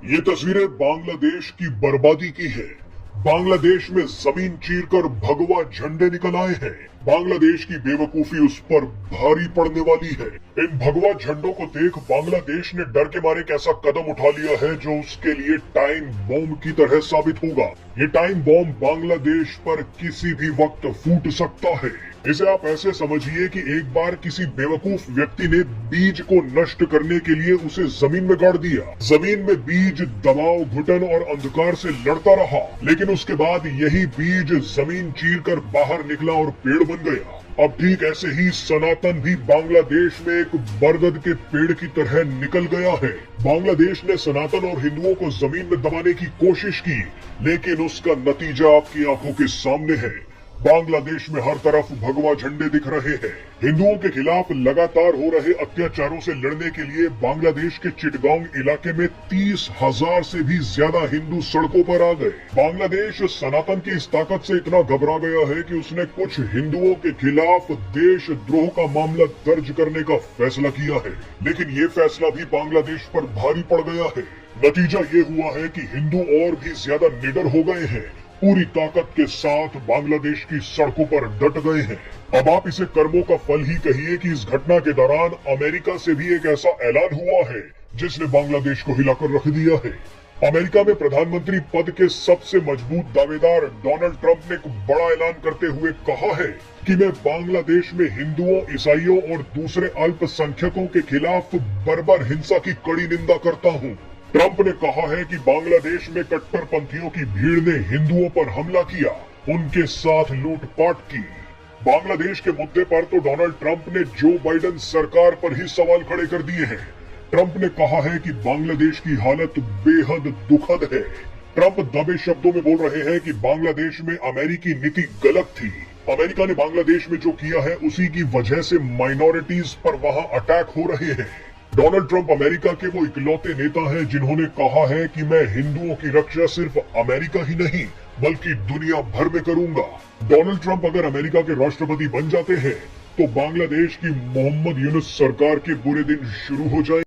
ये तस्वीरें बांग्लादेश की बर्बादी की है। बांग्लादेश में जमीन चीरकर भगवा झंडे निकल आए हैं। बांग्लादेश की बेवकूफी उस पर भारी पड़ने वाली है। इन भगवा झंडों को देख बांग्लादेश ने डर के मारे एक ऐसा कदम उठा लिया है जो उसके लिए टाइम बॉम्ब की तरह साबित होगा। ये टाइम बॉम्ब बांग्लादेश पर किसी भी वक्त फूट सकता है। इसे आप ऐसे समझिए कि एक बार किसी बेवकूफ व्यक्ति ने बीज को नष्ट करने के लिए उसे जमीन में गाड़ दिया। जमीन में बीज दबाव, घुटन और अंधकार से लड़ता रहा, लेकिन उसके बाद यही बीज जमीन चीरकर बाहर निकला और पेड़ बन गया। अब ठीक ऐसे ही सनातन भी बांग्लादेश में एक बरगद के पेड़ की तरह निकल गया है। बांग्लादेश ने सनातन और हिंदुओं को जमीन में दबाने की कोशिश की, लेकिन उसका नतीजा आपकी आंखों के सामने है। बांग्लादेश में हर तरफ भगवा झंडे दिख रहे हैं। हिंदुओं के खिलाफ लगातार हो रहे अत्याचारों से लड़ने के लिए बांग्लादेश के चिटगांव इलाके में 30,000 से भी ज्यादा हिंदू सड़कों पर आ गए। बांग्लादेश सनातन की इस ताकत से इतना घबरा गया है कि उसने कुछ हिंदुओं के खिलाफ देशद्रोह का मामला दर्ज करने का फैसला किया है, लेकिन ये फैसला भी बांग्लादेश पर भारी पड़ गया है। नतीजा ये हुआ है कि हिंदू और भी ज्यादा निडर हो गए हैं, पूरी ताकत के साथ बांग्लादेश की सड़कों पर डट गए हैं। अब आप इसे कर्मों का फल ही कहिए कि इस घटना के दौरान अमेरिका से भी एक ऐसा ऐलान हुआ है जिसने बांग्लादेश को हिलाकर रख दिया है। अमेरिका में प्रधानमंत्री पद के सबसे मजबूत दावेदार डोनाल्ड ट्रंप ने एक बड़ा ऐलान करते हुए कहा है कि मैं बांग्लादेश में हिंदुओं, ईसाइयों और दूसरे अल्पसंख्यकों के खिलाफ बर्बर हिंसा की कड़ी निंदा करता हूँ। ट्रंप ने कहा है कि बांग्लादेश में कट्टरपंथियों की भीड़ ने हिंदुओं पर हमला किया, उनके साथ लूटपाट की। बांग्लादेश के मुद्दे पर तो डोनाल्ड ट्रंप ने जो बाइडेन सरकार पर ही सवाल खड़े कर दिए हैं। ट्रंप ने कहा है कि बांग्लादेश की हालत बेहद दुखद है। ट्रंप दबे शब्दों में बोल रहे हैं कि बांग्लादेश में अमेरिकी नीति गलत थी। अमेरिका ने बांग्लादेश में जो किया है उसी की वजह से माइनॉरिटीज पर वहां अटैक हो रहे हैं। डोनाल्ड ट्रंप अमेरिका के वो इकलौते नेता हैं जिन्होंने कहा है कि मैं हिंदुओं की रक्षा सिर्फ अमेरिका ही नहीं बल्कि दुनिया भर में करूंगा। डोनाल्ड ट्रंप अगर अमेरिका के राष्ट्रपति बन जाते हैं तो बांग्लादेश की मोहम्मद यूनुस सरकार के बुरे दिन शुरू हो जाएंगे।